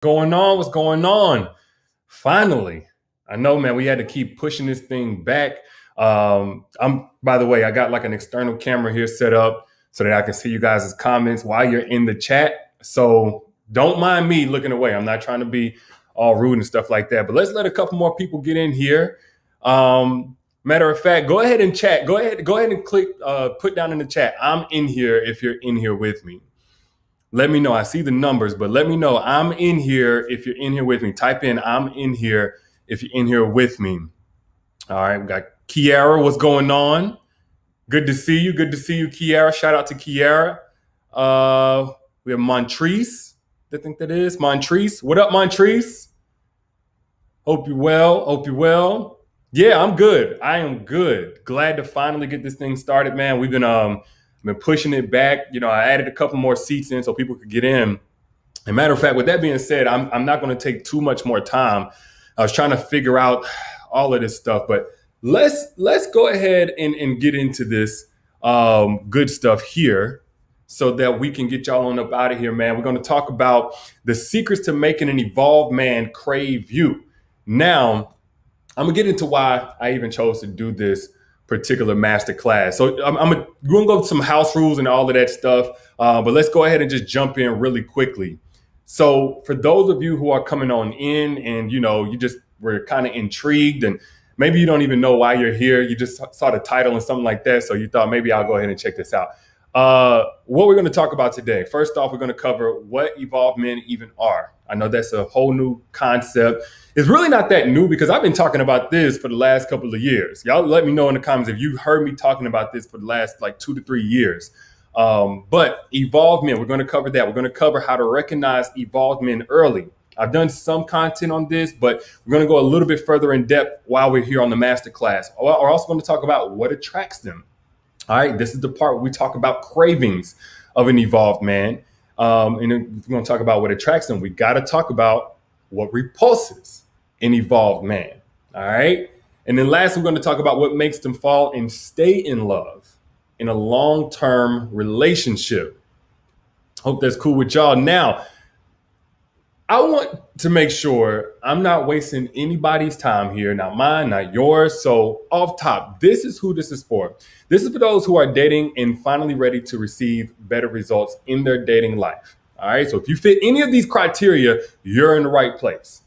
Going on? What's going on? Finally, I know, man. We had to keep pushing this thing back. By the way, I got like an external camera here set up so that I can see you guys' comments while you're in the chat. So don't mind me looking away. I'm not trying to be all rude and stuff like that. But let's let a couple more people get in here. Matter of fact, go ahead and chat. Go ahead and click. Put down in the chat. I'm in here if you're in here with me. Let me know. I see the numbers, but let me know. I'm in here if you're in here with me. Type in I'm in here if you're in here with me. All right, we got Kiara. What's going on? Good to see you. Good to see you, Kiara. Shout out to Kiara. We have Montrese. I think that is Montrese. What up, Montrese? Hope you're well. Hope you're well. Yeah, I'm good. I am good. Glad to finally get this thing started, man. We've been pushing it back. I added a couple more seats in so people could get in. And matter of fact, with that being said, I'm not going to take too much more time. I was trying to figure out all of this stuff, but let's go ahead and get into this good stuff here so that we can get y'all on up out of here, man. We're going to talk about the secrets to making an evolved man crave you. Now, I'm gonna get into why I even chose to do this particular master class. So we're gonna go with some house rules and all of that stuff, but let's go ahead and just jump in really quickly. So for those of you who are coming on in and you just were kind of intrigued and maybe you don't even know why you're here, you just saw the title and something like that, so you thought maybe I'll go ahead and check this out. What we're going to talk about today. First off, we're going to cover what evolved men even are. I know that's a whole new concept. It's really not that new because I've been talking about this for the last couple of years. Y'all let me know in the comments if you've heard me talking about this for the last like 2 to 3 years. But evolved men, we're going to cover that. We're going to cover how to recognize evolved men early. I've done some content on this, but we're going to go a little bit further in depth while we're here on the masterclass. We're also going to talk about what attracts them. All right, this is the part where we talk about cravings of an evolved man. And then we're going to talk about what attracts them. We got to talk about what repulses an evolved man. All right. And then last, we're going to talk about what makes them fall and stay in love in a long-term relationship. Hope that's cool with y'all. Now, I want to make sure I'm not wasting anybody's time here, not mine, not yours. So off top, this is who this is for. This is for those who are dating and finally ready to receive better results in their dating life. All right. So if you fit any of these criteria, you're in the right place.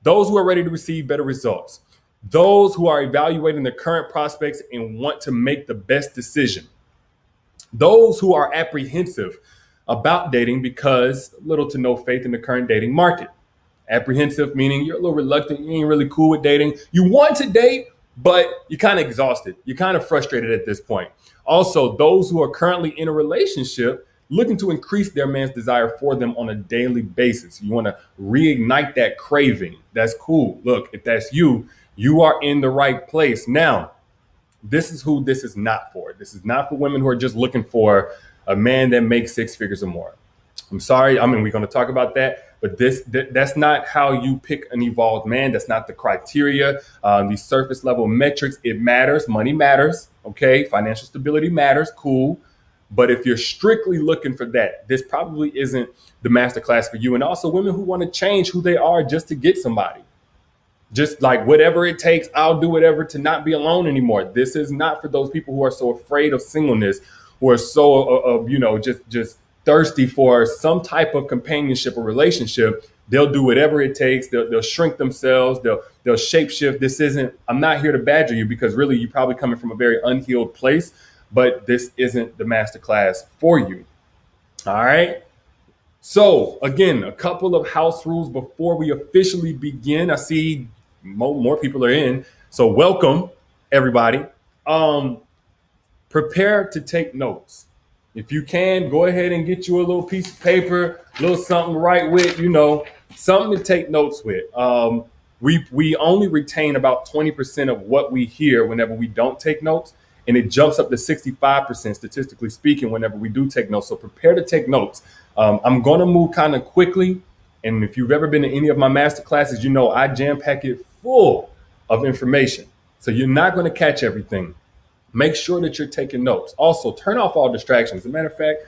Those who are ready to receive better results. Those who are evaluating their current prospects and want to make the best decision. Those who are apprehensive about dating because little to no faith in the current dating market. Apprehensive meaning you're a little reluctant, you ain't really cool with dating. You want to date, but you're kind of exhausted. You're kind of frustrated at this point. Also, those who are currently in a relationship looking to increase their man's desire for them on a daily basis. You want to reignite that craving. That's cool. Look, if that's you, you are in the right place. Now, this is who this is not for. This is not for women who are just looking for a man that makes 6 figures or more. I'm sorry. We're going to talk about that, but that's not how you pick an evolved man. That's not the criteria. These surface level metrics, it matters. Money matters. Okay. Financial stability matters. Cool. But if you're strictly looking for that, this probably isn't the masterclass for you. And also women who want to change who they are just to get somebody. Just like whatever it takes, I'll do whatever to not be alone anymore. This is not for those people who are so afraid of singleness, who are so, just thirsty for some type of companionship or relationship. They'll do whatever it takes. They'll shrink themselves. They'll shapeshift. I'm not here to badger you because really you're probably coming from a very unhealed place, but this isn't the masterclass for you. All right. So again, a couple of house rules before we officially begin. I see more people are in. So welcome everybody. Prepare to take notes. If you can, go ahead and get you a little piece of paper, a little something to write with, something to take notes with. We only retain about 20% of what we hear whenever we don't take notes, and it jumps up to 65% statistically speaking whenever we do take notes. So prepare to take notes. I'm going to move kind of quickly, and if you've ever been to any of my master classes, I jam pack it full of information. So you're not going to catch everything. Make sure that you're taking notes. Also, turn off all distractions. As a matter of fact,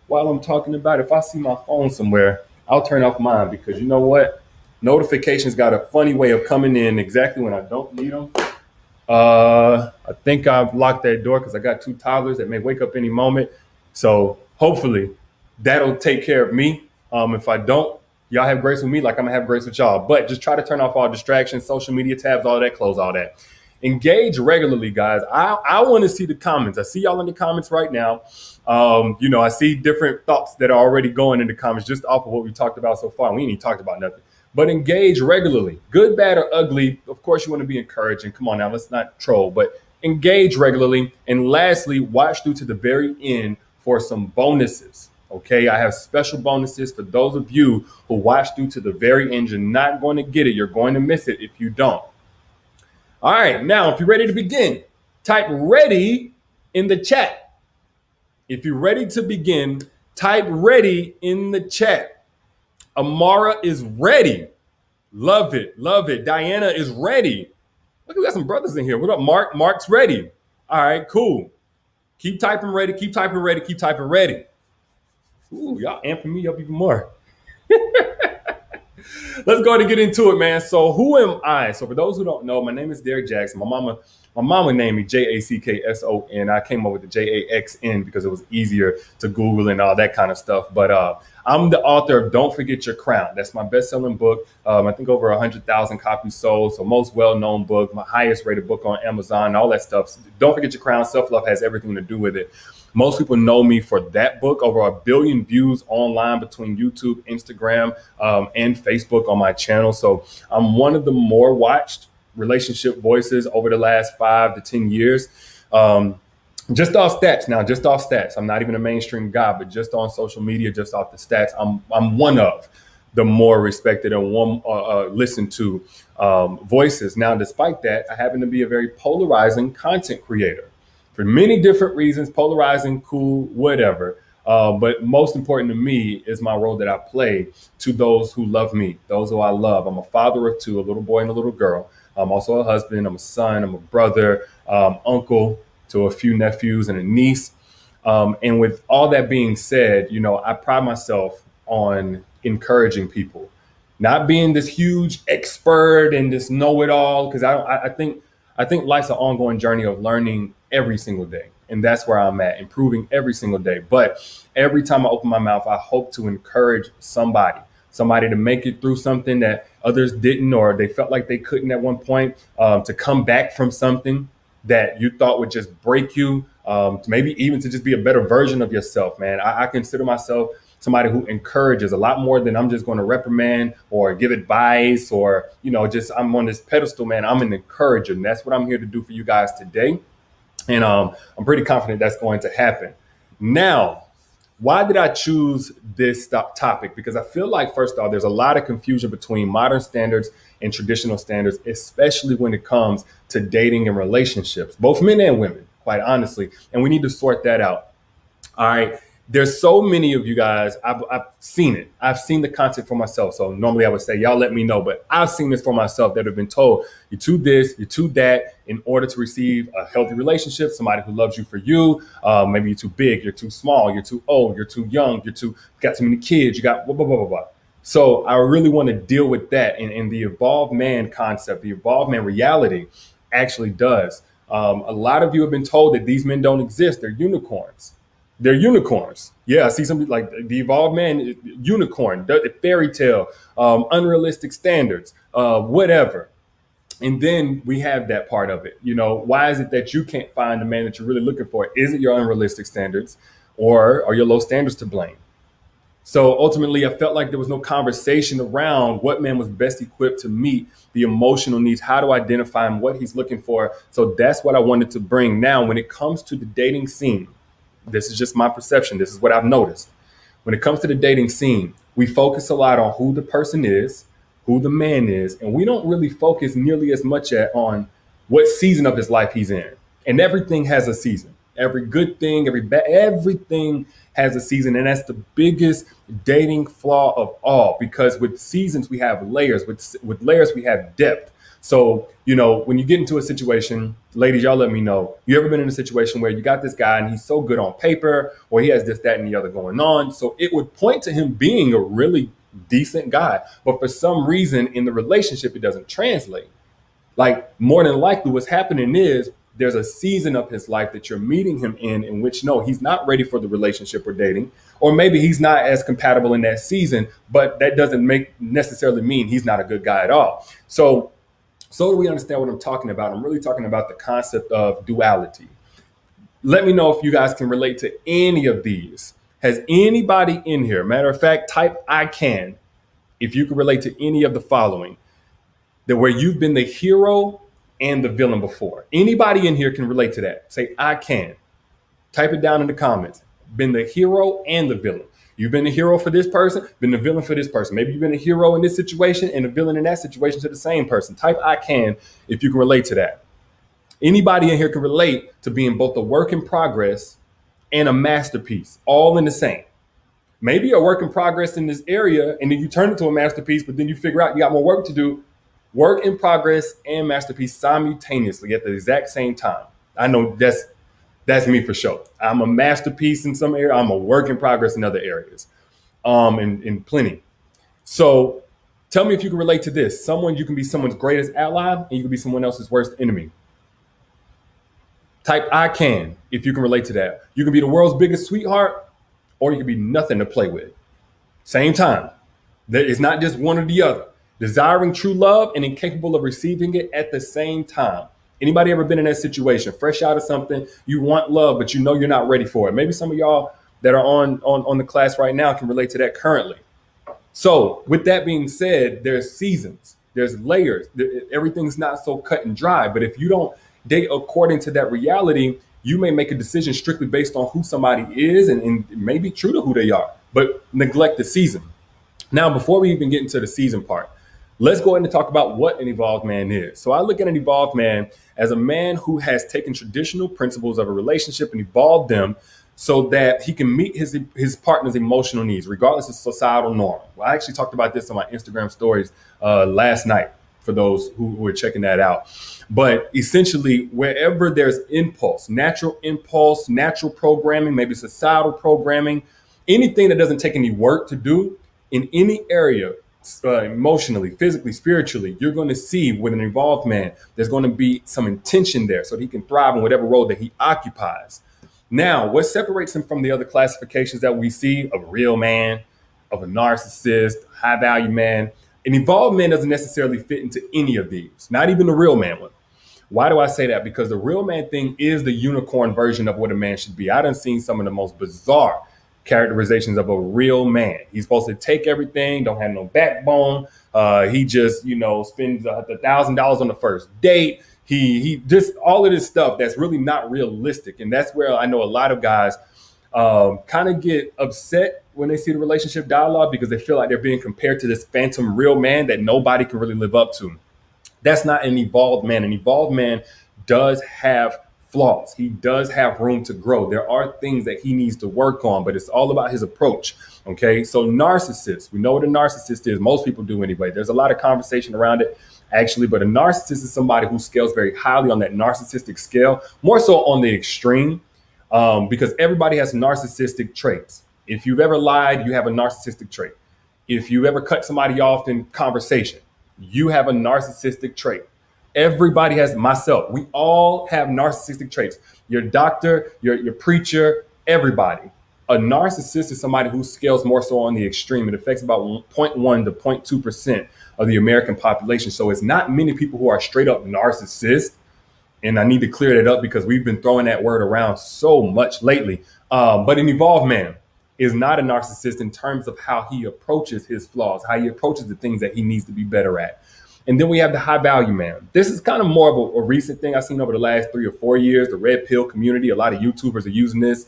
while I'm talking about it, if I see my phone somewhere, I'll turn off mine because you know what? Notifications got a funny way of coming in exactly when I don't need them. I think I've locked that door because I got two toddlers that may wake up any moment. So hopefully that'll take care of me. If I don't, y'all have grace with me like I'm gonna have grace with y'all. But just try to turn off all distractions, social media tabs, all that, close all that. Engage regularly, guys. I want to see the comments. I see y'all in the comments right now. I see different thoughts that are already going in the comments just off of what we talked about so far. We ain't even talked about nothing. But engage regularly, good, bad, or ugly. Of course, you want to be encouraging. Come on now, let's not troll, but engage regularly. And lastly, watch through to the very end for some bonuses. Okay, I have special bonuses for those of you who watch through to the very end. You're not going to get it. You're going to miss it if you don't. All right, now, if you're ready to begin, type ready in the chat. If you're ready to begin, type ready in the chat. Amara is ready. Love it. Love it. Diana is ready. Look, we got some brothers in here. What up, Mark? Mark's ready. All right, cool. Keep typing ready. Keep typing ready. Keep typing ready. Ooh, y'all amping me up even more. Let's go ahead and get into it, man. So who am I? So for those who don't know, my name is Derek Jackson. My mama named me Jackson. I came up with the Jaxn because it was easier to Google and all that kind of stuff. But I'm the author of Don't Forget Your Crown. That's my best-selling book. I think over 100,000 copies sold. So most well-known book, my highest rated book on Amazon, all that stuff. Don't Forget Your Crown. Self-love has everything to do with it. Most people know me for that book. Over 1 billion views online between YouTube, Instagram, and Facebook on my channel. So I'm one of the more watched relationship voices over the last 5 to 10 years. Just off stats now, just off stats. I'm not even a mainstream guy, but just on social media, just off the stats, I'm one of the more respected and one listened to voices. Now, despite that, I happen to be a very polarizing content creator. For many different reasons, polarizing, cool, whatever. But most important to me is my role that I play to those who love me, those who I love. I'm a father of 2, a little boy and a little girl. I'm also a husband, I'm a son, I'm a brother, uncle to a few nephews and a niece. And with all that being said, I pride myself on encouraging people, not being this huge expert and this know-it-all, because I think life's an ongoing journey of learning every single day. And that's where I'm at, improving every single day. But every time I open my mouth, I hope to encourage somebody to make it through something that others didn't, or they felt like they couldn't at one point, to come back from something that you thought would just break you, maybe even to just be a better version of yourself, man. I consider myself somebody who encourages a lot more than I'm just going to reprimand or give advice or, just I'm on this pedestal, man. I'm an encourager. And that's what I'm here to do for you guys today. And I'm pretty confident that's going to happen. Now, why did I choose this topic? Because I feel like, first off, there's a lot of confusion between modern standards and traditional standards, especially when it comes to dating and relationships, both men and women, quite honestly. And we need to sort that out. All right. There's so many of you guys, I've seen it. I've seen the content for myself. So normally I would say, y'all let me know, but I've seen this for myself that have been told, you're too this, you're too that, in order to receive a healthy relationship, somebody who loves you for you. Maybe you're too big, you're too small, you're too old, you're too young, got too many kids, you got blah, blah, blah, blah, blah. So I really want to deal with that. And the evolved man concept, the evolved man reality actually does. A lot of you have been told that these men don't exist. They're unicorns. They're unicorns. Yeah, I see somebody like the evolved man, unicorn, the fairy tale, unrealistic standards, whatever. And then we have that part of it. Why is it that you can't find the man that you're really looking for? Is it your unrealistic standards, or are your low standards to blame? So ultimately, I felt like there was no conversation around what man was best equipped to meet the emotional needs, how to identify him, what he's looking for. So that's what I wanted to bring. Now, when it comes to the dating scene, this is just my perception. This is what I've noticed. When it comes to the dating scene, we focus a lot on who the person is, who the man is, and we don't really focus nearly as much on what season of his life he's in. And everything has a season. Every good thing, everything has a season. And that's the biggest dating flaw of all, because with seasons, we have layers. With layers, we have depth. So, when you get into a situation, ladies, y'all let me know, you ever been in a situation where you got this guy and he's so good on paper, or he has this, that, and the other going on. So it would point to him being a really decent guy. But for some reason in the relationship, it doesn't translate. Like more than likely what's happening is there's a season of his life that you're meeting him in which no, he's not ready for the relationship or dating, or maybe he's not as compatible in that season, but that doesn't make necessarily mean he's not a good guy at all. So do we understand what I'm talking about? I'm really talking about the concept of duality. Let me know if you guys can relate to any of these. Has anybody in here, matter of fact, type I can if you can relate to any of the following, that where you've been the hero and the villain before. Anybody in here can relate to that. Say I can. Type it down in the comments. Been the hero and the villain. You've been the hero for this person, been the villain for this person. Maybe you've been a hero in this situation and a villain in that situation to the same person. Type I can if you can relate to that. Anybody in here can relate to being both a work in progress and a masterpiece, all in the same. Maybe a work in progress in this area, and then you turn it to a masterpiece, but then you figure out you got more work to do. Work in progress and masterpiece simultaneously at the exact same time. I know that's me for sure. I'm a masterpiece in some area. I'm a work in progress in other areas, in plenty. So tell me if you can relate to this. You can be someone's greatest ally, and you can be someone else's worst enemy. Type I can if you can relate to that. You can be the world's biggest sweetheart, or you can be nothing to play with. Same time. It's not just one or the other. Desiring true love and incapable of receiving it at the same time. Anybody ever been in that situation? Fresh out of something, you want love, but you know you're not ready for it. Maybe some of y'all that are on the class right now can relate to that currently. So with that being said, there's seasons, there's layers. Everything's not so cut and dry. But if you don't date according to that reality, you may make a decision strictly based on who somebody is and it may be true to who they are, but neglect the season. Now, before we even get into the season part, let's go ahead and talk about what an evolved man is. So I look at an evolved man as a man who has taken traditional principles of a relationship and evolved them so that he can meet his partner's emotional needs, regardless of societal norm. Well, I actually talked about this on my Instagram stories last night for those who were checking that out. But essentially, wherever there's natural programming, maybe societal programming, anything that doesn't take any work to do in any area, emotionally, physically, spiritually, you're going to see with an evolved man, there's going to be some intention there so that he can thrive in whatever role that he occupies. Now, what separates him from the other classifications that we see of a real man, of a narcissist, high value man, an evolved man doesn't necessarily fit into any of these, not even the real man one. Why do I say that? Because the real man thing is the unicorn version of what a man should be. I done seen some of the most bizarre characterizations of a real man. He's supposed to take everything, don't have no backbone. He just, spends $1,000 on the first date. He just all of this stuff that's really not realistic. And that's where I know a lot of guys kind of get upset when they see the relationship dialogue because they feel like they're being compared to this phantom real man that nobody can really live up to. That's not an evolved man. An evolved man does have flaws. He does have room to grow. There are things that he needs to work on, but it's all about his approach. Okay. So narcissist, we know what a narcissist is. Most people do anyway. There's a lot of conversation around it actually, but a narcissist is somebody who scales very highly on that narcissistic scale, more so on the extreme, because everybody has narcissistic traits. If you've ever lied, you have a narcissistic trait. If you ever cut somebody off in conversation, you have a narcissistic trait. Everybody has, myself, we all have narcissistic traits. Your doctor, your preacher, everybody. A narcissist is somebody who scales more so on the extreme. It affects about 0.1 to 0.2% of the American population. So it's not many people who are straight up narcissists. And I need to clear that up because we've been throwing that word around so much lately. But an evolved man is not a narcissist in terms of how he approaches his flaws, how he approaches the things that he needs to be better at. And then we have the high value man. This is kind of more of a recent thing I've seen over the last 3 or 4 years. The red pill community, a lot of YouTubers are using this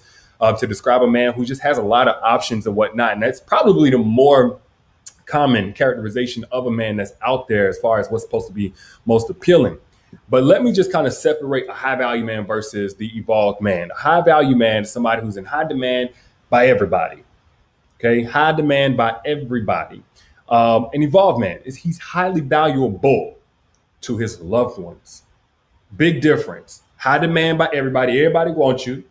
to describe a man who just has a lot of options and whatnot. And that's probably the more common characterization of a man that's out there as far as what's supposed to be most appealing. But let me just kind of separate a high value man versus the evolved man. A high value man is somebody who's in high demand by everybody. Okay, high demand by everybody. An evolved man he's highly valuable to his loved ones. Big difference. High demand by everybody. Everybody wants you.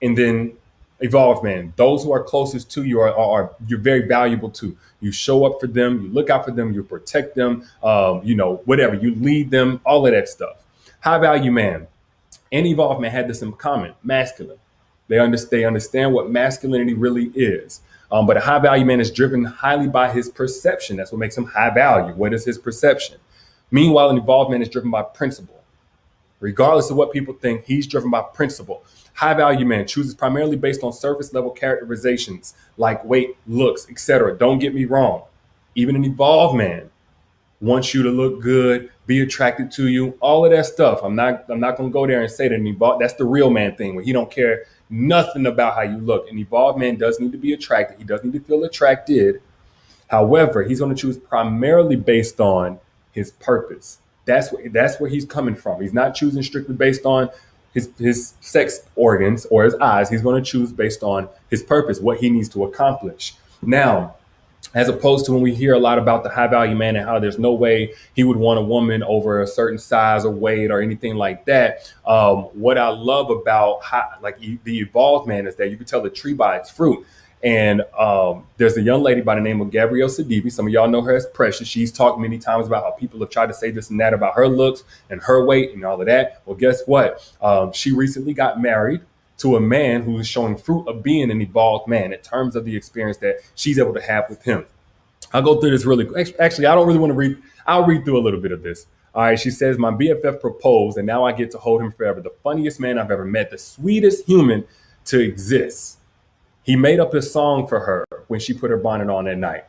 And then Evolved man, those who are closest to you are you're very valuable to. You show up for them, you look out for them, you protect them, whatever, you lead them, all of that stuff. High value man and evolved man had this in common: masculine. They understand what masculinity really is. But a high value man is driven highly by his perception. That's what makes him high value. What is his perception? Meanwhile, an evolved man is driven by principle. Regardless of what people think, he's driven by principle. High value man chooses primarily based on surface level characterizations like weight, looks, etc. Don't get me wrong. Even an evolved man wants you to look good, be attracted to you, all of that stuff. I'm not gonna go there and say that an evolved, that's the real man thing where he don't care nothing about how you look. An evolved man does need to be attracted. He does need to feel attracted. However, he's going to choose primarily based on his purpose. That's where he's coming from. He's not choosing strictly based on his sex organs or his eyes. He's going to choose based on his purpose, what he needs to accomplish. Now, as opposed to when we hear a lot about the high value man and how there's no way he would want a woman over a certain size or weight or anything like that. What I love about the evolved man is that you can tell the tree by its fruit. And there's a young lady by the name of Gabrielle Sidibe. Some of y'all know her as Precious. She's talked many times about how people have tried to say this and that about her looks and her weight and all of that. Well, guess what? She recently got married to a man who is showing fruit of being an evolved man in terms of the experience that she's able to have with him. I'll go through this really quick. Actually, I don't really want to read. I'll read through a little bit of this. All right. She says, my BFF proposed, and now I get to hold him forever. The funniest man I've ever met, the sweetest human to exist. He made up a song for her when she put her bonnet on that night.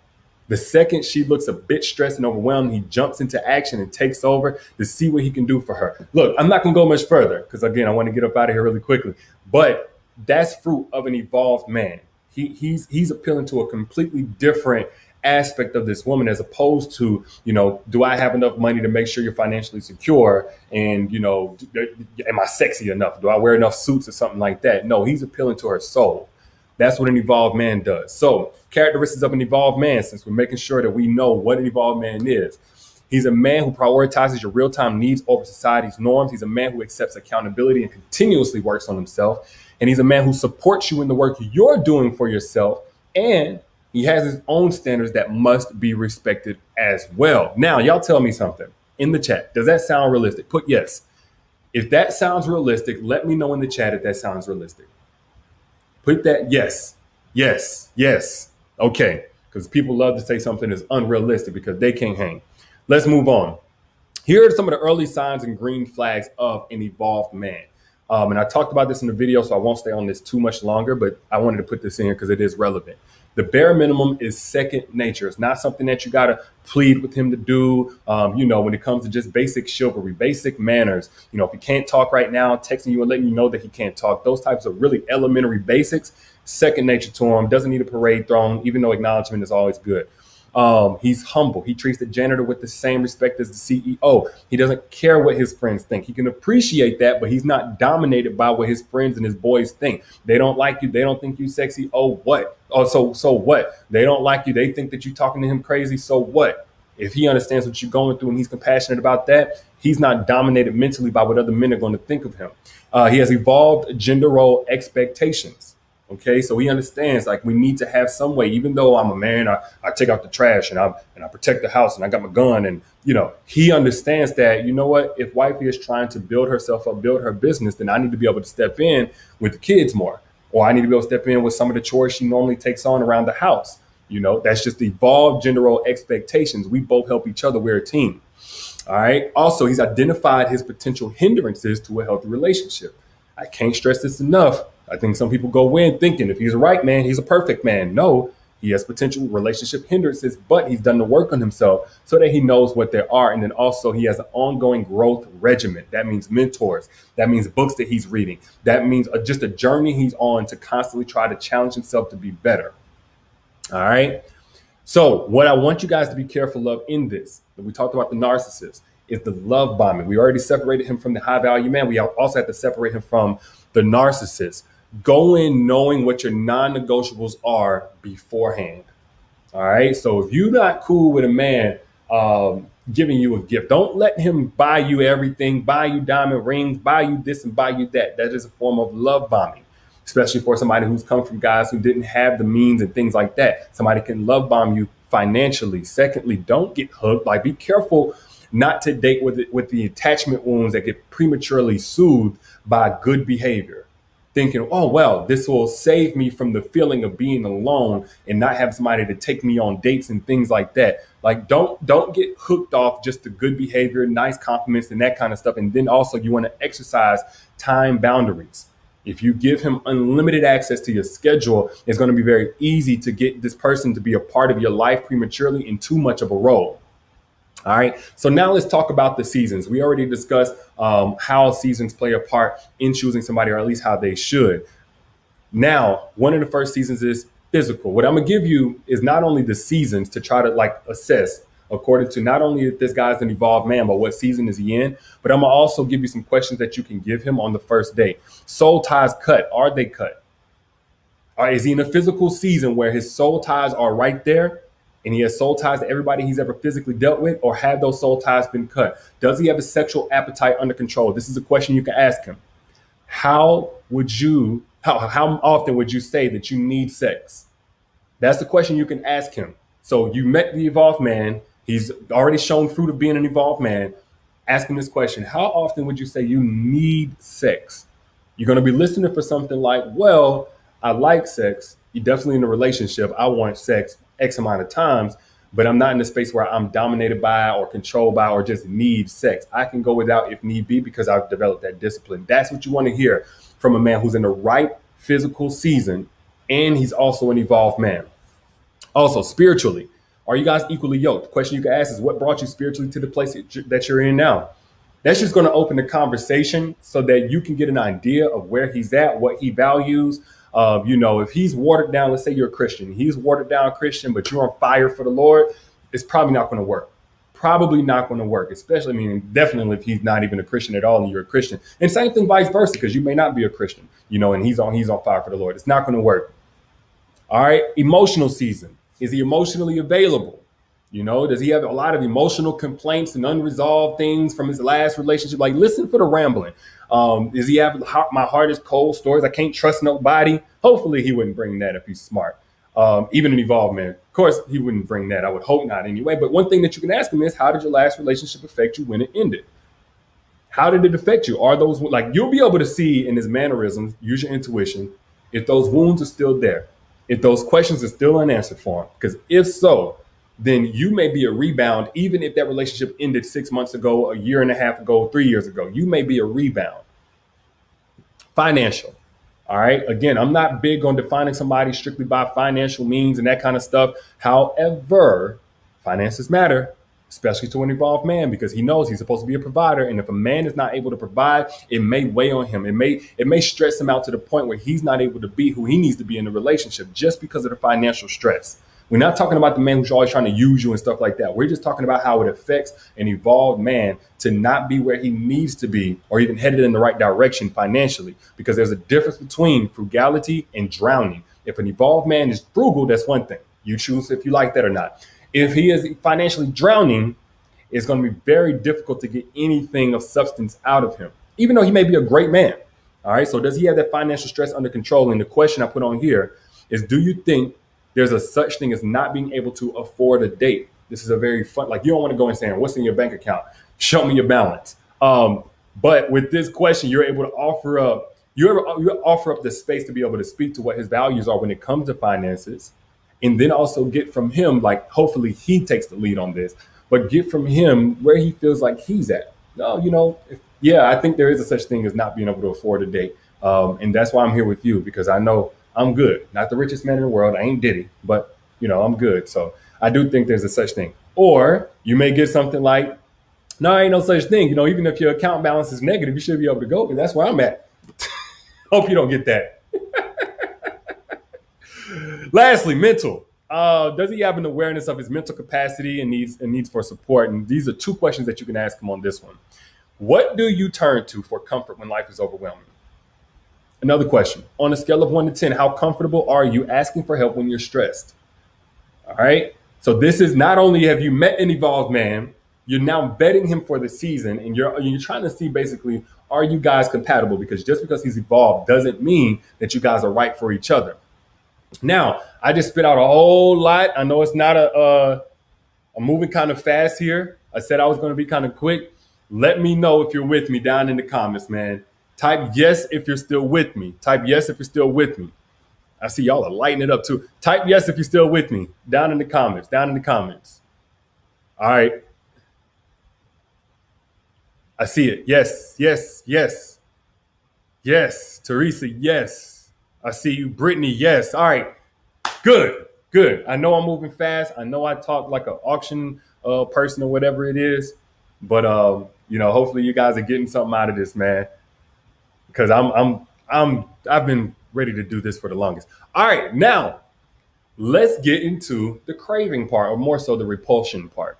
The second she looks a bit stressed and overwhelmed, he jumps into action and takes over to see what he can do for her. Look, I'm not going to go much further because, again, I want to get up out of here really quickly. But that's fruit of an evolved man. He's appealing to a completely different aspect of this woman, as opposed to, do I have enough money to make sure you're financially secure? And, am I sexy enough? Do I wear enough suits or something like that? No, he's appealing to her soul. That's what an evolved man does. So, characteristics of an evolved man, since we're making sure that we know what an evolved man is. He's a man who prioritizes your real-time needs over society's norms. He's a man who accepts accountability and continuously works on himself. And he's a man who supports you in the work you're doing for yourself. And he has his own standards that must be respected as well. Now, y'all tell me something in the chat. Does that sound realistic? Put yes. If that sounds realistic, let me know in the chat if that sounds realistic. Put that yes, yes, yes. Okay, because people love to say something is unrealistic because they can't hang. Let's move on. Here are some of the early signs and green flags of an evolved man. And I talked about this in the video, so I won't stay on this too much longer, but I wanted to put this in here because it is relevant. The bare minimum is second nature. It's not something that you got to plead with him to do. When it comes to just basic chivalry, basic manners, if he can't talk right now, texting you and letting you know that he can't talk, those types of really elementary basics, second nature to him. Doesn't need a parade thrown, even though acknowledgement is always good. He's humble. He treats the janitor with the same respect as the CEO. He doesn't care what his friends think. He can appreciate that, but he's not dominated by what his friends and his boys think. They don't like you. They don't think you sexy. Oh, what? Oh, so what? They don't like you. They think that you talking to him crazy. So what? If he understands what you're going through and he's compassionate about that, he's not dominated mentally by what other men are going to think of him. He has evolved gender role expectations. Okay, so he understands like we need to have some way, even though I'm a man, I take out the trash and I protect the house and I got my gun. And, he understands that, what, if wifey is trying to build herself up, build her business, then I need to be able to step in with the kids more. Or I need to be able to step in with some of the chores she normally takes on around the house. That's just evolved gender role expectations. We both help each other. We're a team. All right. Also, he's identified his potential hindrances to a healthy relationship. I can't stress this enough. I think some people go in thinking if he's a right man, he's a perfect man. No, he has potential relationship hindrances, but he's done the work on himself so that he knows what there are. And then also he has an ongoing growth regimen. That means mentors. That means books that he's reading. That means just a journey he's on to constantly try to challenge himself to be better. All right. So what I want you guys to be careful of in this, we talked about the narcissist, is the love bombing. We already separated him from the high value man. We also have to separate him from the narcissist. Go in knowing what your non-negotiables are beforehand. All right. So if you're not cool with a man giving you a gift, don't let him buy you everything, buy you diamond rings, buy you this and buy you that. That is a form of love bombing. especially for somebody who's come from guys who didn't have the means and things like that. Somebody can love bomb you financially. Secondly, don't get hooked. Like, be careful not to date with the attachment wounds that get prematurely soothed by good behavior, thinking, oh, well, this will save me from the feeling of being alone and not have somebody to take me on dates and things like that. Like, don't get hooked off just the good behavior, nice compliments and that kind of stuff. And then also you want to exercise time boundaries. If you give him unlimited access to your schedule, it's going to be very easy to get this person to be a part of your life prematurely in too much of a role. All right. So now let's talk about the seasons. We already discussed how seasons play a part in choosing somebody, or at least how they should. Now, one of the first seasons is physical. What I'm going to give you is not only the seasons to try to like assess according to not only if this guy's an evolved man, but what season is he in. But I'm going to also give you some questions that you can give him on the first date. Soul ties cut. Are they cut? Or is he in a physical season where his soul ties are right there? And he has soul ties to everybody he's ever physically dealt with, or have those soul ties been cut? Does he have a sexual appetite under control? This is a question you can ask him. How often would you say that you need sex? That's the question you can ask him. So you met the evolved man. He's already shown fruit of being an evolved man. Ask him this question. How often would you say you need sex? You're going to be listening for something like, well, I like sex. You're definitely in a relationship. I want sex X amount of times, but I'm not in a space where I'm dominated by or controlled by or just need sex. I can go without if need be because I've developed that discipline. That's what you want to hear from a man who's in the right physical season, and he's also an evolved man. Also, spiritually, are you guys equally yoked? The question you can ask is, what brought you spiritually to the place that you're in now? That's just going to open the conversation so that you can get an idea of where he's at, what he values. If he's watered down, let's say you're a Christian, he's watered down Christian, but you're on fire for the Lord, it's probably not going to work. Probably not going to work, especially, definitely if he's not even a Christian at all and you're a Christian. And same thing vice versa, because you may not be a Christian, and he's on fire for the Lord. It's not going to work. All right. Emotional season. Is he emotionally available? Does he have a lot of emotional complaints and unresolved things from his last relationship? Like, listen for the rambling. Does he have my heart is cold stories? I can't trust nobody. Hopefully he wouldn't bring that if he's smart. Even an evolved man. Of course, he wouldn't bring that. I would hope not anyway. But one thing that you can ask him is, how did your last relationship affect you when it ended? How did it affect you? Are those, like, you'll be able to see in his mannerisms, use your intuition, if those wounds are still there, if those questions are still unanswered for him. Because if so, then you may be a rebound, even if that relationship ended 6 months ago, a year and a half ago, 3 years ago. You may be a rebound. Financial. All right. Again, I'm not big on defining somebody strictly by financial means and that kind of stuff. However, finances matter, especially to an evolved man, because he knows he's supposed to be a provider. And if a man is not able to provide, it may weigh on him. It may stress him out to the point where he's not able to be who he needs to be in the relationship just because of the financial stress. We're not talking about the man who's always trying to use you and stuff like that. We're just talking about how it affects an evolved man to not be where he needs to be or even headed in the right direction financially, because there's a difference between frugality and drowning. If an evolved man is frugal, that's one thing. You choose if you like that or not. If he is financially drowning, it's going to be very difficult to get anything of substance out of him, even though he may be a great man. All right. So does he have that financial stress under control? And the question I put on here is, do you think there's a such thing as not being able to afford a date? This is a very fun, like, you don't want to go and say, what's in your bank account? Show me your balance. But with this question, you're able to offer up, you offer up the space to be able to speak to what his values are when it comes to finances. And then also get from him, like, hopefully he takes the lead on this, but get from him where he feels like he's at. No, I think there is a such thing as not being able to afford a date. And that's why I'm here with you, because I know I'm good. Not the richest man in the world. I ain't Diddy, but I'm good. So I do think there's a such thing. Or you may get something like, no, ain't no such thing. Even if your account balance is negative, you should be able to go, because that's where I'm at. Hope you don't get that. Lastly, mental. Does he have an awareness of his mental capacity and needs for support? And these are two questions that you can ask him on this one. What do you turn to for comfort when life is overwhelming? Another question. On a scale of 1 to 10, how comfortable are you asking for help when you're stressed? All right. So this is not only have you met an evolved man, You're now vetting him for the season, and you're trying to see basically, are you guys compatible? Because just because he's evolved doesn't mean that you guys are right for each other. Now, I just spit out a whole lot. I know it's not I'm moving kind of fast here. I said I was going to be kind of quick. Let me know if you're with me down in the comments, man. Type yes if you're still with me. Type yes if you're still with me. I see y'all are lighting it up too. Type yes if you're still with me down in the comments. Down in the comments. All right. I see it. Yes, yes, yes, yes. Teresa, yes. I see you. Brittany, yes. All right. Good, good. I know I'm moving fast. I know I talk like an auction person or whatever it is, but hopefully you guys are getting something out of this, man. Because I've been ready to do this for the longest. All right, now let's get into the craving part, or more so the repulsion part.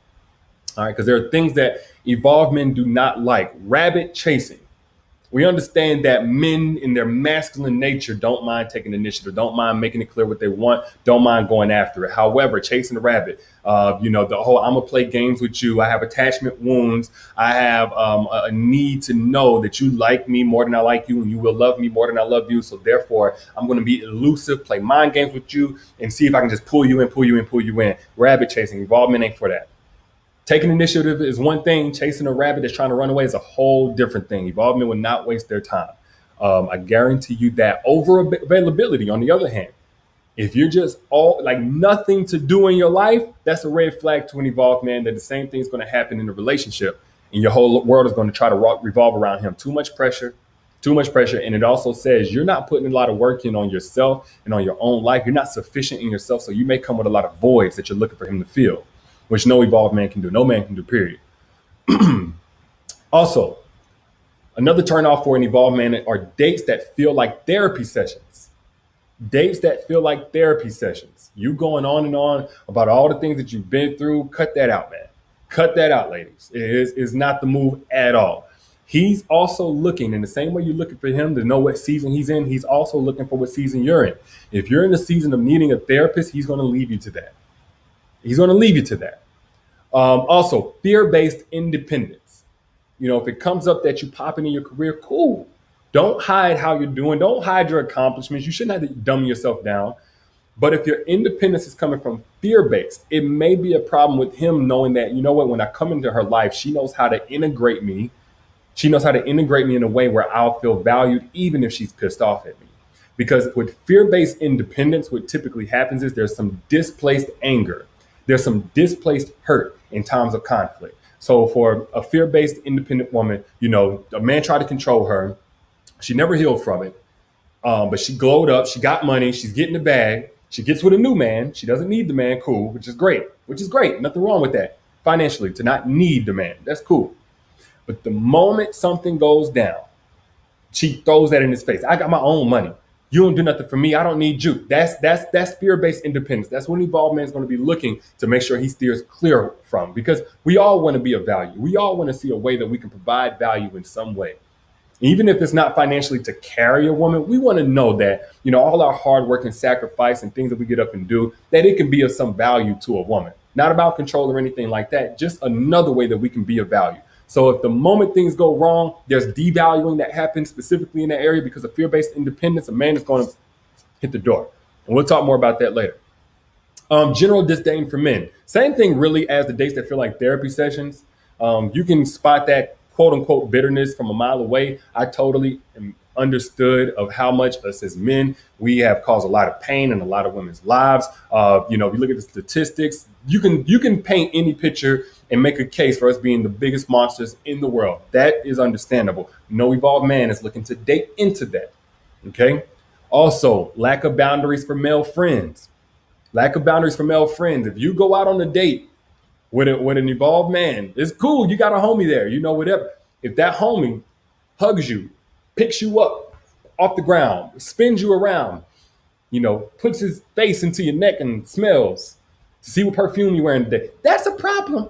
All right, because there are things that evolved men do not like. Rabbit chasing. We understand that men in their masculine nature don't mind taking initiative, don't mind making it clear what they want, don't mind going after it. However, chasing the rabbit, the whole I'm gonna play games with you. I have attachment wounds. I have a need to know that you like me more than I like you, and you will love me more than I love you. So therefore, I'm gonna be elusive, play mind games with you, and see if I can just pull you in, pull you in, pull you in. Rabbit chasing, involvement ain't for that. Taking initiative is one thing. Chasing a rabbit that's trying to run away is a whole different thing. Evolvement would not waste their time. I guarantee you that. Over availability, on the other hand, if you're just all like nothing to do in your life, that's a red flag to an evolved man that the same thing is going to happen in a relationship, and your whole world is going to try to revolve around him. Too much pressure, too much pressure. And it also says you're not putting a lot of work in on yourself and on your own life. You're not sufficient in yourself. So you may come with a lot of voids that you're looking for him to fill, which no evolved man can do. No man can do, period. Also, another turn off for an evolved man are dates that feel like therapy sessions. Dates that feel like therapy sessions. You going on and on about all the things that you've been through. Cut that out, man. Cut that out, ladies. It's not the move at all. He's also looking in the same way you're looking for him to know what season he's in. He's also looking for what season you're in. If you're in the season of needing a therapist, he's going to leave you to that. He's going to leave you to that. Also, fear-based independence. If it comes up that you popping in your career, cool. Don't hide how you're doing. Don't hide your accomplishments. You shouldn't have to dumb yourself down. But if your independence is coming from fear-based, it may be a problem with him knowing that, you know what, when I come into her life, she knows how to integrate me. She knows how to integrate me in a way where I'll feel valued, even if she's pissed off at me. Because with fear-based independence, what typically happens is there's some displaced anger. There's some displaced hurt in times of conflict. So for a fear-based independent woman, a man tried to control her. She never healed from it. But she glowed up. She got money. She's getting the bag. She gets with a new man. She doesn't need the man. Cool, which is great. Nothing wrong with that. Financially, to not need the man. That's cool. But the moment something goes down, she throws that in his face. I got my own money. You don't do nothing for me. I don't need you. That's fear-based independence. That's what an evolved man is going to be looking to make sure he steers clear from, because we all want to be of value. We all want to see a way that we can provide value in some way. Even if it's not financially to carry a woman, we want to know that, all our hard work and sacrifice and things that we get up and do, that it can be of some value to a woman. Not about control or anything like that. Just another way that we can be of value. So if the moment things go wrong, there's devaluing that happens specifically in that area because of fear-based independence, a man is going to hit the door. And we'll talk more about that later. General disdain for men. Same thing really as the dates that feel like therapy sessions. You can spot that quote unquote bitterness from a mile away. I totally am understood of how much us as men, we have caused a lot of pain in a lot of women's lives. If you look at the statistics, you can paint any picture and make a case for us being the biggest monsters in the world. That is understandable. No evolved man is looking to date into that. Okay. Also, lack of boundaries for male friends. Lack of boundaries for male friends. If you go out on a date with an evolved man, it's cool. You got a homie there, whatever. If that homie hugs you, picks you up off the ground, spins you around, puts his face into your neck and smells to see what perfume you're wearing today, that's a problem.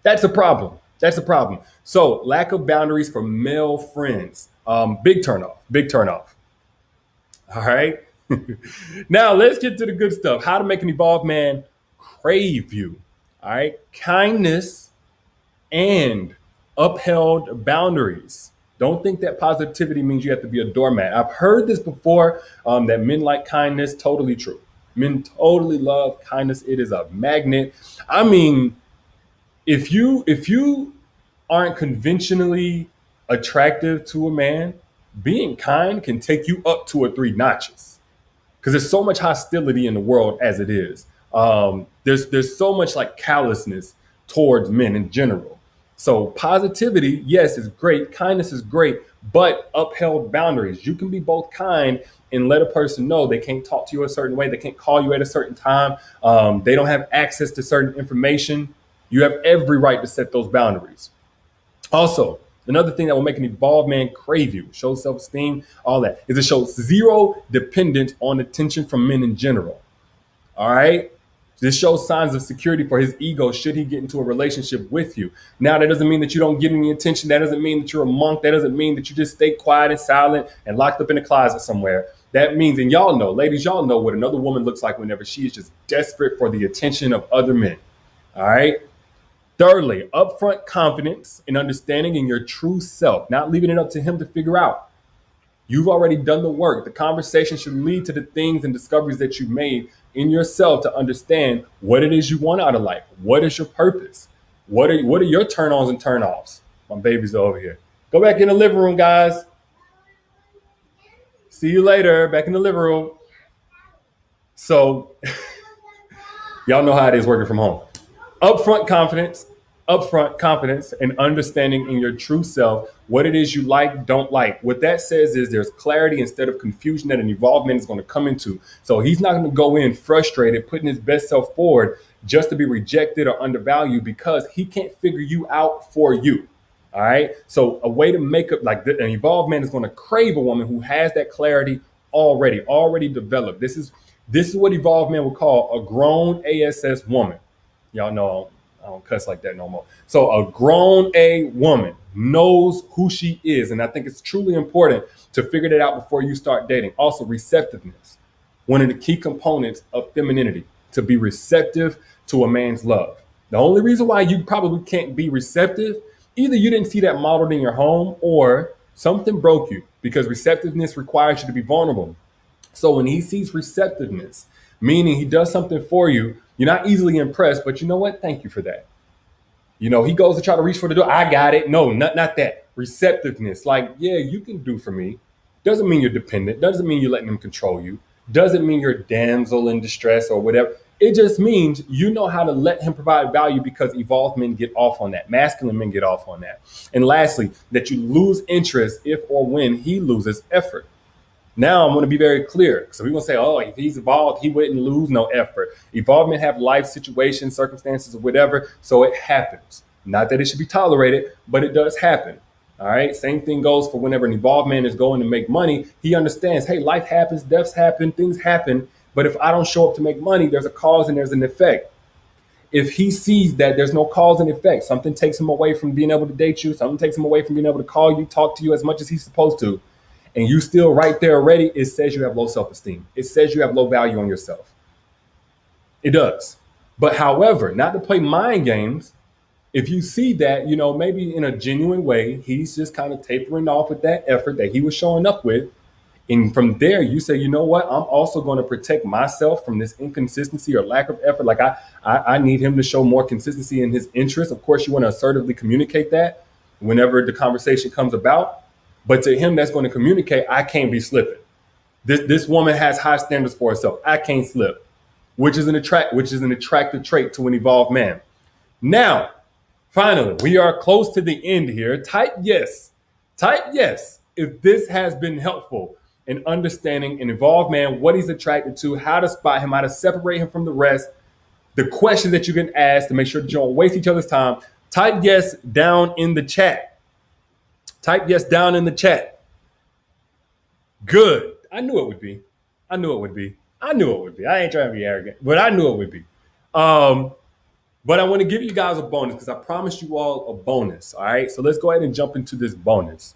That's a problem. That's a problem. So lack of boundaries for male friends. Big turnoff. Big turnoff. All right. Now let's get to the good stuff. How to make an evolved man crave you. All right. Kindness and upheld boundaries. Don't think that positivity means you have to be a doormat. I've heard this before, that men like kindness. Totally true. Men totally love kindness. It is a magnet. I mean, if you aren't conventionally attractive to a man, being kind can take you up 2 or 3 notches because there's so much hostility in the world as it is. There's so much like callousness towards men in general. So positivity, yes, is great. Kindness is great, but upheld boundaries. You can be both kind and let a person know they can't talk to you a certain way. They can't call you at a certain time. They don't have access to certain information. You have every right to set those boundaries. Also, another thing that will make an evolved man crave you, show self-esteem, all that, is it shows zero dependence on attention from men in general. All right. This shows signs of security for his ego should he get into a relationship with you. Now, that doesn't mean that you don't give any attention. That doesn't mean that you're a monk. That doesn't mean that you just stay quiet and silent and locked up in a closet somewhere. That means, and y'all know, ladies, y'all know what another woman looks like whenever she is just desperate for the attention of other men. All right. Thirdly, upfront confidence and understanding in your true self, not leaving it up to him to figure out. You've already done the work. The conversation should lead to the things and discoveries that you've made in yourself to understand what it is you want out of life. What is your purpose? What are your turn ons and turn offs? My babies are over here. Go back in the living room, guys. See you later. Back in the living room. So, y'all know how it is working from home. Upfront confidence, upfront confidence, and understanding in your true self what it is you like, don't like. What that says is there's clarity instead of confusion that an evolved man is going to come into. So he's not going to go in frustrated, putting his best self forward just to be rejected or undervalued because he can't figure you out for you. All right. So a way to make up like an evolved man is going to crave a woman who has that clarity already developed. This is what evolved man would call a grown ASS woman. Y'all know I don't cuss like that no more. So a grown A woman knows who she is. And I think it's truly important to figure that out before you start dating. Also, receptiveness, one of the key components of femininity, to be receptive to a man's love. The only reason why you probably can't be receptive, either you didn't see that modeled in your home or something broke you, because receptiveness requires you to be vulnerable. So when he sees receptiveness, meaning he does something for you, you're not easily impressed, but you know what? Thank you for that. You know, he goes to try to reach for the door. I got it. No, not that. Receptiveness. Like, yeah, you can do for me. Doesn't mean you're dependent. Doesn't mean you're letting him control you. Doesn't mean you're a damsel in distress or whatever. It just means you know how to let him provide value because evolved men get off on that. Masculine men get off on that. And lastly, that you lose interest if or when he loses effort. Now I'm going to be very clear. So we're going to say, oh, if he's evolved, he wouldn't lose no effort. Evolved men have life situations, circumstances, or whatever. So it happens. Not that it should be tolerated, but it does happen. All right. Same thing goes for whenever an evolved man is going to make money. He understands, hey, life happens, deaths happen, things happen. But if I don't show up to make money, there's a cause and there's an effect. If he sees that there's no cause and effect, something takes him away from being able to date you, something takes him away from being able to call you, talk to you as much as he's supposed to, and you still right there already, it says you have low self-esteem. It says you have low value on yourself. It does. But however, not to play mind games, if you see that, you know, maybe in a genuine way, he's just kind of tapering off with that effort that he was showing up with. And from there, you say, you know what, I'm also going to protect myself from this inconsistency or lack of effort. Like I need him to show more consistency in his interest. Of course, you want to assertively communicate that whenever the conversation comes about. But to him that's going to communicate, I can't be slipping. This woman has high standards for herself. I can't slip, which is an attractive trait to an evolved man. Now, finally, we are close to the end here. Type yes. Type yes if this has been helpful in understanding an evolved man, what he's attracted to, how to spot him, how to separate him from the rest, the questions that you can ask to make sure that you don't waste each other's time. Type yes down in the chat. Type yes down in the chat. Good. I knew it would be. I ain't trying to be arrogant, but I knew it would be. But I want to give you guys a bonus because I promised you all a bonus. All right. So let's go ahead and jump into this bonus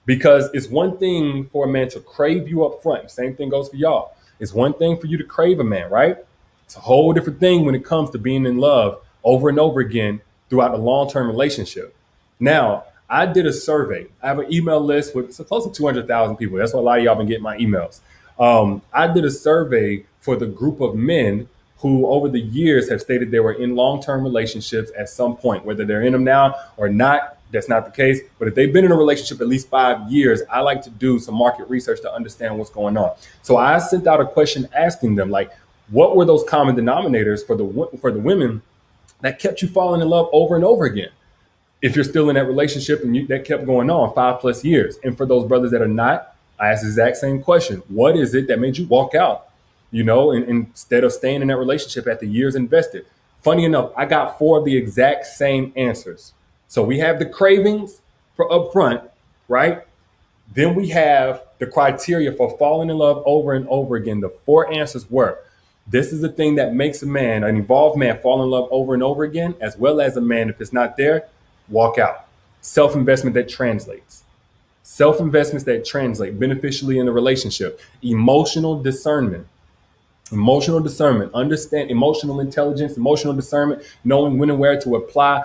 because it's one thing for a man to crave you up front. Same thing goes for y'all. It's one thing for you to crave a man, right? It's a whole different thing when it comes to being in love over and over again throughout the long-term relationship. Now, I did a survey. I have an email list with so close to 200,000 people. That's why a lot of y'all been getting my emails. I did a survey for the group of men who, over the years, have stated they were in long-term relationships at some point, whether they're in them now or not. That's not the case. But if they've been in a relationship at least 5 years, I like to do some market research to understand what's going on. So I sent out a question asking them, like, what were those common denominators for the women that kept you falling in love over and over again? If you're still in that relationship and that kept going on 5+ years. And for those brothers that are not, I asked the exact same question. What is it that made you walk out, and instead of staying in that relationship at the years invested? Funny enough, I got 4 of the exact same answers. So we have the cravings for upfront, right? Then we have the criteria for falling in love over and over again. The 4 answers were, this is the thing that makes a man, an evolved man, fall in love over and over again, as well as a man, if it's not there, walk out. Self-investment that translates. Self-investments that translate beneficially in the relationship. Emotional discernment. Understand emotional intelligence, emotional discernment, knowing when and where to apply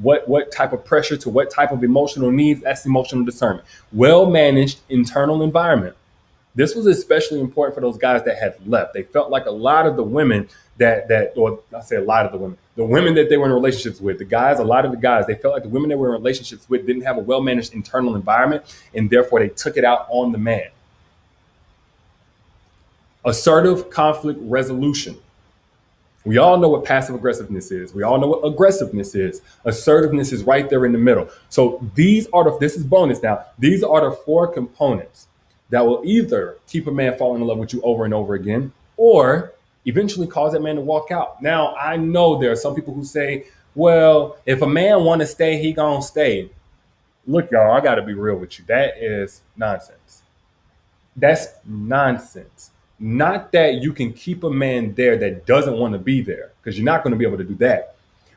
what type of pressure to what type of emotional needs. That's emotional discernment. Well-managed internal environment. This was especially important for those guys that had left. They felt like a lot of the women or I say a lot of the women that they were in relationships with, a lot of the guys, they felt like the women they were in relationships with didn't have a well-managed internal environment, and therefore they took it out on the man. Assertive conflict resolution. We all know what passive aggressiveness is. We all know what aggressiveness is. Assertiveness is right there in the middle. So this is bonus now. These are the 4 components that will either keep a man falling in love with you over and over again, or eventually cause that man to walk out. Now, I know there are some people who say, well, if a man want to stay, he gonna stay. Look, y'all, I got to be real with you. That is nonsense. That's nonsense. Not that you can keep a man there that doesn't want to be there, because you're not going to be able to do that.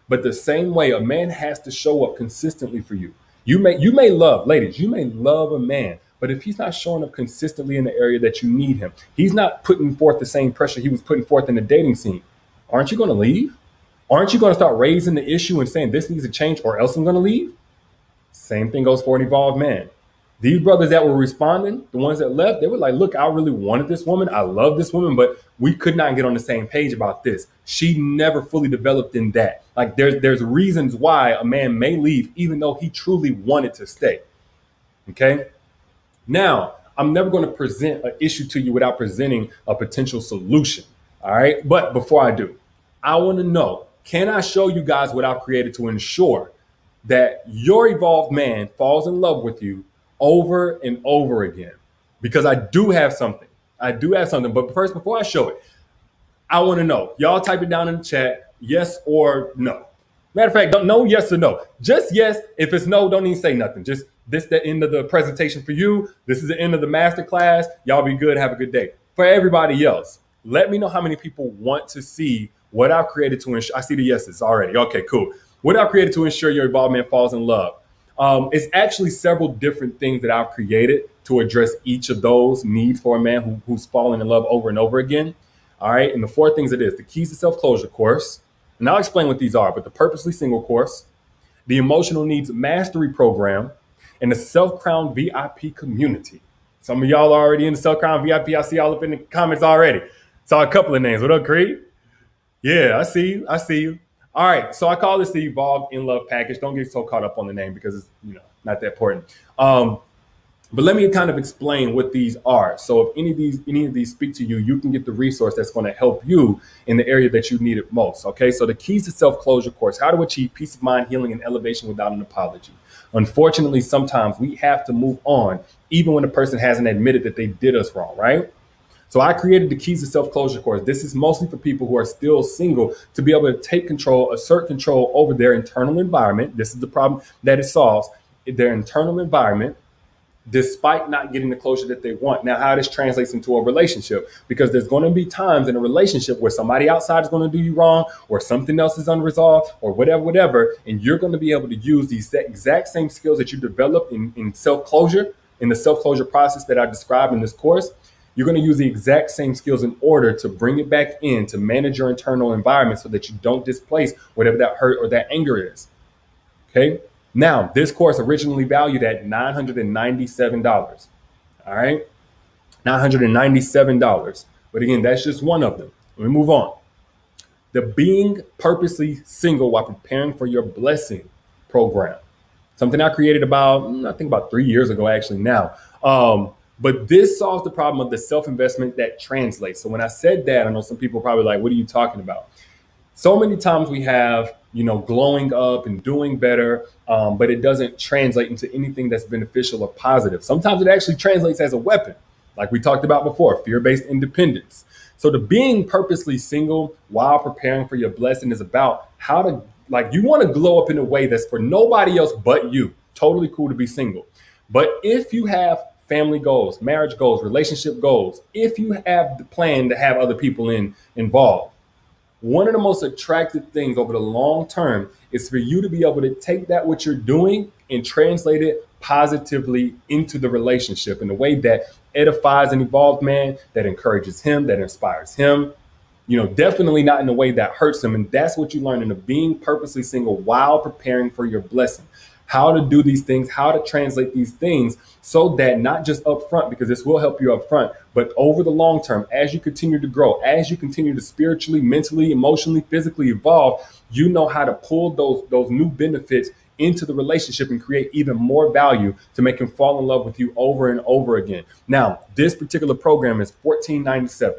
But the same way, a man has to show up consistently for you. You may love, ladies, you may love a man, but if he's not showing up consistently in the area that you need him, he's not putting forth the same pressure he was putting forth in the dating scene. Aren't you going to leave? Aren't you going to start raising the issue and saying this needs to change or else I'm going to leave? Same thing goes for an evolved man. These brothers that were responding, the ones that left, they were like, look, I really wanted this woman. I love this woman, but we could not get on the same page about this. She never fully developed in that. Like there's reasons why a man may leave, even though he truly wanted to stay. Okay. Now, I'm never going to present an issue to you without presenting a potential solution. All right. But before I do, I want to know, can I show you guys what I've created to ensure that your evolved man falls in love with you over and over again? Because I do have something. But first, before I show it, I want to know. Y'all type it down in the chat, yes or no. Matter of fact, don't know yes or no. Just yes. If it's no, don't even say nothing. Just this is the end of the presentation for you. This is the end of the master class. Y'all be good. Have a good day. For everybody else, let me know how many people want to see what I've created to ensure. I see the yeses already. Okay, cool. What I've created to ensure your evolved man falls in love. It's actually several different things that I've created to address each of those needs for a man who's falling in love over and over again. All right. And the 4 things it is: the Keys to Self-Closure course. And I'll explain what these are, but the Purposely Single course, the Emotional Needs Mastery program, and the Self-Crown VIP community. Some of y'all are already in the Self-Crown VIP. I see y'all up in the comments already. Saw a couple of names. What up, Creed? Yeah, I see you. All right, so I call this the Evolved in Love package. Don't get so caught up on the name because it's not that important. But let me kind of explain what these are. So if any of these speak to you, you can get the resource that's going to help you in the area that you need it most. Okay, so the Keys to Self-Closure course: how to achieve peace of mind, healing, and elevation without an apology. Unfortunately, sometimes we have to move on, even when a person hasn't admitted that they did us wrong, right? So I created the Keys to Self-Closure course. This is mostly for people who are still single, to be able to take control, assert control over their internal environment. This is the problem that it solves: their internal environment, despite not getting the closure that they want. Now, how this translates into a relationship, because there's going to be times in a relationship where somebody outside is going to do you wrong, or something else is unresolved, or whatever. And you're going to be able to use these exact same skills that you developed in self-closure, in the self-closure process that I described in this course. You're going to use the exact same skills in order to bring it back in, to manage your internal environment so that you don't displace whatever that hurt or that anger is. Okay. Now, this course originally valued at $997. All right. $997. But again, that's just one of them. Let me move on. The Being Purposely Single While Preparing for Your Blessing program. Something I created I think about 3 years ago, actually, now. But this solves the problem of the self investment that translates. So when I said that, I know some people are probably like, what are you talking about? So many times we have, glowing up and doing better, but it doesn't translate into anything that's beneficial or positive. Sometimes it actually translates as a weapon, like we talked about before, fear-based independence. So the Being Purposely Single While Preparing for Your Blessing is about how to, like, you want to glow up in a way that's for nobody else but you. Totally cool to be single. But if you have family goals, marriage goals, relationship goals, if you have the plan to have other people involved, one of the most attractive things over the long term is for you to be able to take that what you're doing and translate it positively into the relationship in a way that edifies an evolved man, that encourages him, that inspires him. Definitely not in a way that hurts him. And that's what you learn in the Being Purposely Single While Preparing for Your Blessing. How to do these things, how to translate these things so that not just up front, because this will help you up front, but over the long term, as you continue to grow, as you continue to spiritually, mentally, emotionally, physically evolve, you know how to pull those new benefits into the relationship and create even more value to make him fall in love with you over and over again. Now, this particular program is $14.97.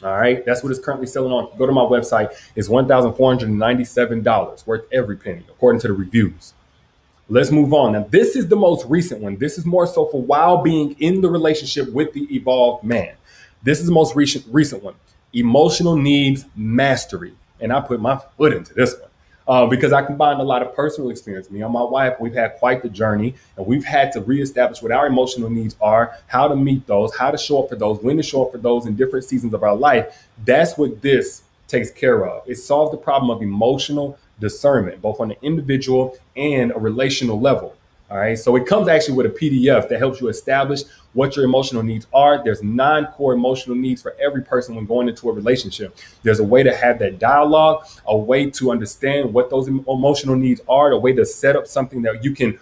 All right, that's what it's currently selling on. Go to my website. It's $1,497, worth every penny, according to the reviews. Let's move on. Now, this is the most recent one. This is more so for while being in the relationship with the evolved man. This is the most recent one. Emotional Needs Mastery. And I put my foot into this one because I combined a lot of personal experience. Me and my wife, we've had quite the journey, and we've had to reestablish what our emotional needs are, how to meet those, how to show up for those, when to show up for those in different seasons of our life. That's what this takes care of. It solves the problem of emotional discernment, both on an individual and a relational level. All right. So it comes actually with a PDF that helps you establish what your emotional needs are. There's 9 core emotional needs for every person when going into a relationship. There's a way to have that dialogue, a way to understand what those emotional needs are, a way to set up something that you can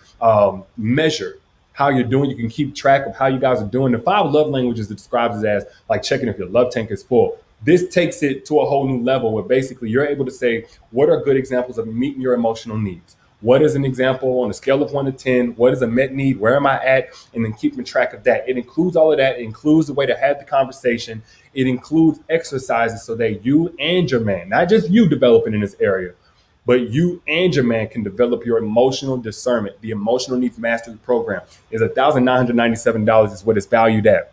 measure how you're doing. You can keep track of how you guys are doing. The 5 love languages that describes it as like checking if your love tank is full. This takes it to a whole new level where basically you're able to say, what are good examples of meeting your emotional needs? What is an example on a scale of 1 to 10? What is a met need? Where am I at? And then keeping track of that. It includes all of that. It includes the way to have the conversation. It includes exercises so that you and your man, not just you developing in this area, but you and your man can develop your emotional discernment. The Emotional Needs Mastery Program is $1,997 is what it's valued at.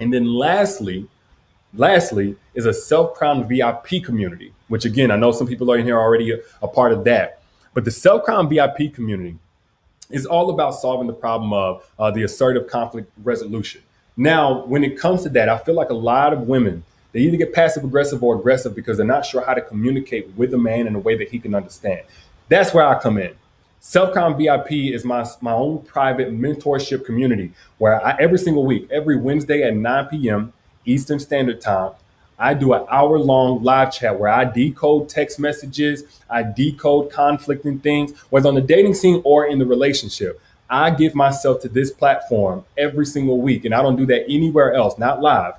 And then lastly is a self-crowned VIP community, which again, I know some people are in here already a part of that. But the self-crowned VIP community is all about solving the problem of the assertive conflict resolution. Now, when it comes to that, I feel like a lot of women, they either get passive aggressive or aggressive because they're not sure how to communicate with a man in a way that he can understand. That's where I come in. Self-Crown VIP is my own private mentorship community where every single week, every Wednesday at 9 p.m. Eastern Standard Time, I do an hour-long live chat where I decode text messages, I decode conflicting things, whether on the dating scene or in the relationship. I give myself to this platform every single week, and I don't do that anywhere else, not live,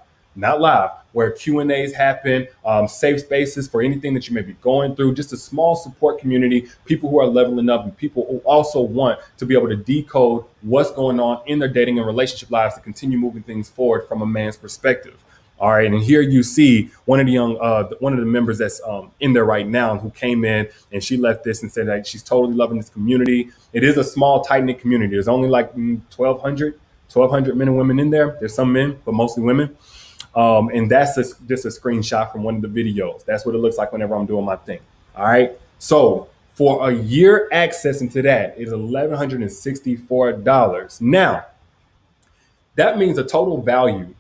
where Q&As happen, safe spaces for anything that you may be going through, just a small support community, people who are leveling up and people who also want to be able to decode what's going on in their dating and relationship lives to continue moving things forward from a man's perspective. All right, and here you see one of the members that's in there right now who came in and she left this and said that she's totally loving this community. It is a small, tight-knit community. There's only like 1,200 men and women in there. There's some men, but mostly women. And that's just a screenshot from one of the videos. That's what it looks like whenever I'm doing my thing. All right, so for a year access into that is $1,164. Now, that means the total value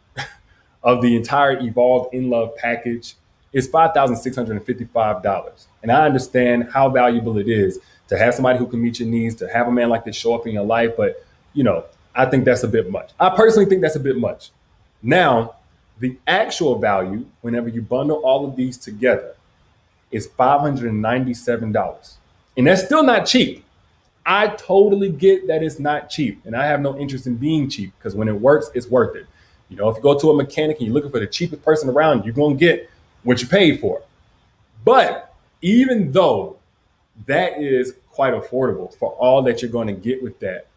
of the entire Evolved in Love package is $5,655. And I understand how valuable it is to have somebody who can meet your needs, to have a man like this show up in your life. But, I think that's a bit much. I personally think that's a bit much. Now, the actual value, whenever you bundle all of these together, is $597. And that's still not cheap. I totally get that it's not cheap, and I have no interest in being cheap because when it works, it's worth it. You know, if you go to a mechanic and you're looking for the cheapest person around, you're gonna get what you paid for. But even though that is quite affordable for all that you're going to get with that,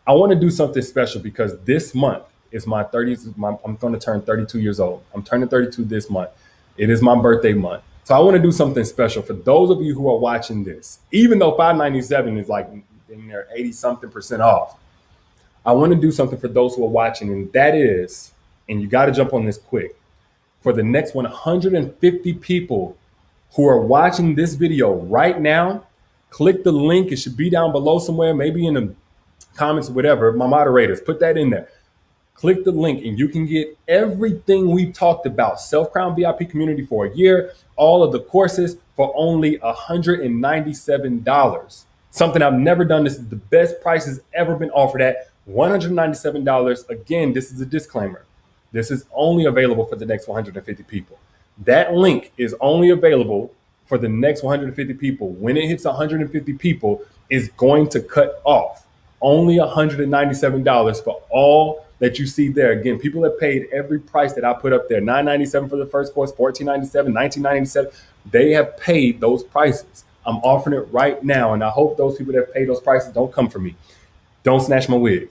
I want to do something special because this month is my 30th. I'm going to turn 32 years old. I'm turning 32 this month. It is my birthday month. So I want to do something special for those of you who are watching this. Even though 597 is like in there 80 something percent off, I want to do something for those who are watching, and that is, and you got to jump on this quick, for the next 150 people who are watching this video right now, click the link. It should be down below somewhere, maybe in the comments or whatever. My moderators, put that in there. Click the link and you can get everything we've talked about. Self-Crown VIP community for a year, all of the courses for only $197. Something I've never done. This is the best prices ever been offered at $197. Again, this is a disclaimer. This is only available for the next 150 people. That link is only available for the next 150 people. When it hits 150 people, it's going to cut off. Only $197 for all that you see there. Again, people have paid every price that I put up there. $997 for the first course, $1497, $1997. They have paid those prices. I'm offering it right now, and I hope those people that have paid those prices don't come for me. Don't snatch my wig.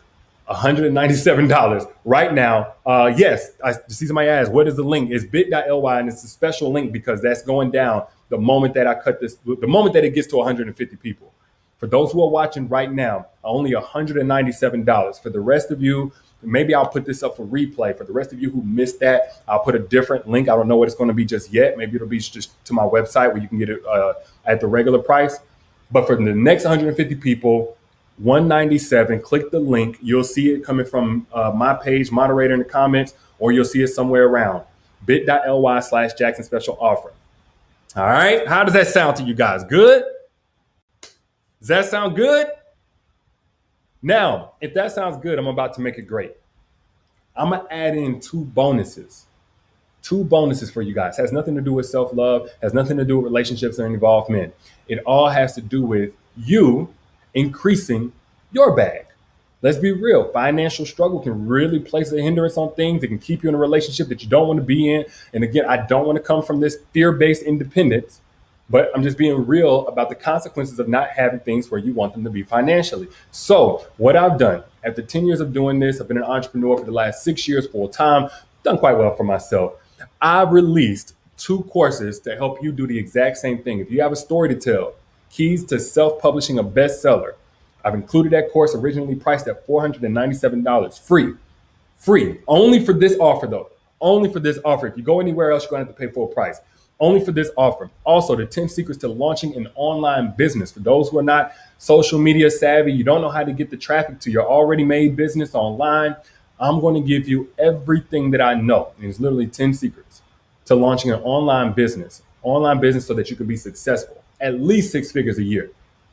$197 right now. Yes, I see somebody ask, what is the link? It's bit.ly, and it's a special link because that's going down the moment that I cut this, the moment that it gets to 150 people. For those who are watching right now, only $197. For the rest of you, maybe I'll put this up for replay. For the rest of you who missed that, I'll put a different link. I don't know what it's going to be just yet. Maybe it'll be just to my website where you can get it at the regular price. But for the next 150 people, $197. Click the link. You'll see it coming from my page, moderator in the comments, or you'll see it somewhere around. bit.ly/Jackson special offer. All right. How does that sound to you guys? Good? Does that sound good? Now, if that sounds good, I'm about to make it great. I'm going to add in two bonuses. Two bonuses for you guys. Has nothing to do with self-love, has nothing to do with relationships or involvement. It all has to do with you increasing your bag. Let's be real. Financial struggle can really place a hindrance on things. It can keep you in a relationship that you don't want to be in. And again, I don't want to come from this fear-based independence, but I'm just being real about the consequences of not having things where you want them to be financially. So what I've done after 10 years of doing this, I've been an entrepreneur for the last 6 years full time, done quite well for myself. I've released 2 courses to help you do the exact same thing. If you have a story to tell, keys to self-publishing a bestseller, I've included that course, originally priced at $497, free, only for this offer though, only for this offer. If you go anywhere else, you're gonna have to pay full price, only for this offer. Also, the 10 secrets to launching an online business. For those who are not social media savvy, you don't know how to get the traffic to your already made business online, I'm going to give you everything that I know. And it's literally 10 secrets to launching an online business so that you can be successful. At least 6 figures a year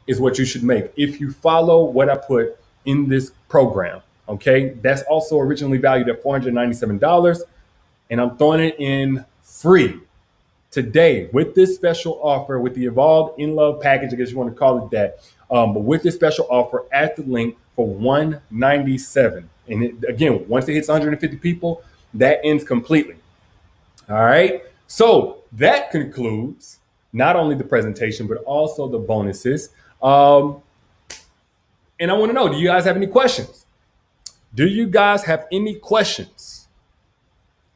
is what you should make if you follow what I put in this program. Okay, that's also originally valued at $497, and I'm throwing it in free today with this special offer, with the Evolved in Love package, I guess you want to call it that. But with this special offer at the link for $197. And again, once it hits 150 people, that ends completely. All right. So that concludes not only the presentation, but also the bonuses. And I want to know, do you guys have any questions? Do you guys have any questions?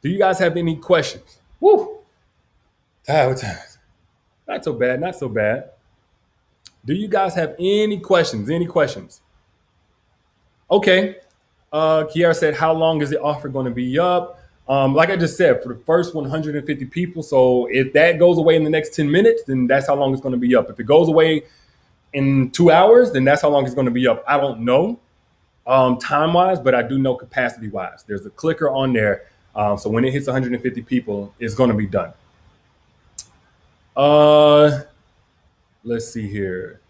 Do you guys have any questions? Woo. Not so bad, not so bad. Do you guys have any questions? Any questions? Okay. Kiara said, how long is the offer going to be up? Like I just said, for the first 150 people. So if that goes away in the next 10 minutes, then that's how long it's going to be up. If it goes away in 2 hours, then that's how long it's going to be up. I don't know time-wise, but I do know capacity-wise. There's a clicker on there. So when it hits 150 people, it's going to be done. Let's see here.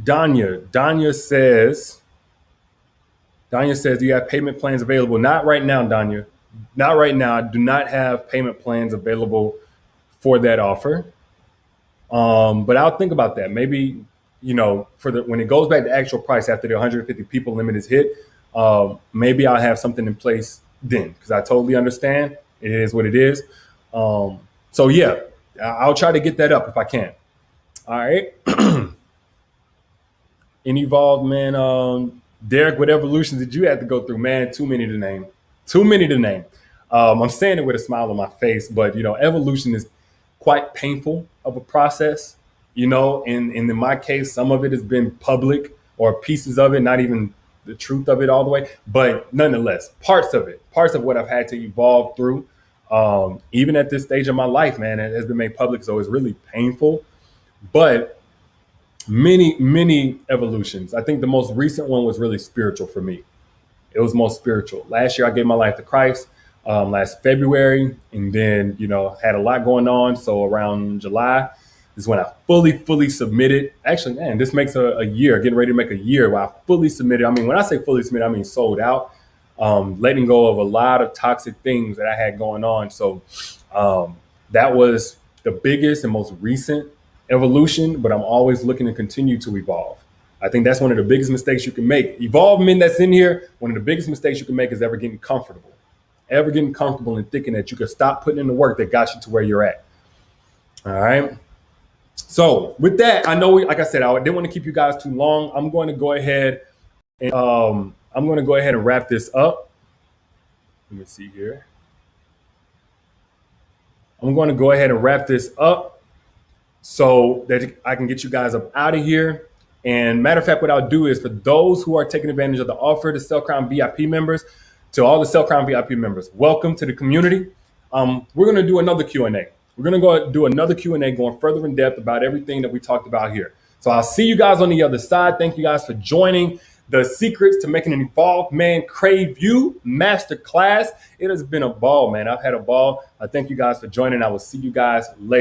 Danya says, do you have payment plans available? Not right now, Danya. Not right now. I do not have payment plans available for that offer. But I'll think about that. Maybe for the when it goes back to actual price after the 150 people limit is hit, maybe I'll have something in place then, because I totally understand it is what it is. So yeah, I'll try to get that up if I can. All right. And Evolved, man. Derek, what evolutions did you have to go through, man? Too many to name. Too many to name. I'm saying it with a smile on my face, but evolution is quite painful of a process. And in my case, some of it has been public or pieces of it, not even the truth of it all the way, but nonetheless, parts of what I've had to evolve through. Even at this stage of my life, man, it has been made public, so it's really painful. But many evolutions. I think the most recent one was really spiritual for me. It was most spiritual. Last year, I gave my life to Christ. Last February, and then had a lot going on. So around July is when I fully submitted. Actually, man, this makes a year. Getting ready to make a year where I fully submitted. I mean, when I say fully submitted, I mean sold out. Letting go of a lot of toxic things that I had going on. So that was the biggest and most recent evolution. But I'm always looking to continue to evolve. I think that's one of the biggest mistakes you can make. Evolvement that's in here, one of the biggest mistakes you can make is ever getting comfortable. Ever getting comfortable and thinking that you could stop putting in the work that got you to where you're at. All right. So with that, I know, like I said, I didn't want to keep you guys too long. I'm going to go ahead and wrap this up. Let me see here. I'm going to go ahead and wrap this up so that I can get you guys up out of here. And matter of fact, what I'll do is for those who are taking advantage of the offer to Cell Crown VIP members, to all the Cell Crown VIP members, welcome to the community. We're going to do another Q&A. We're going to go do another Q&A going further in depth about everything that we talked about here. So I'll see you guys on the other side. Thank you guys for joining the Secrets to Making an Evolved Man Crave You Masterclass. It has been a ball, man. I've had a ball. I thank you guys for joining. I will see you guys later.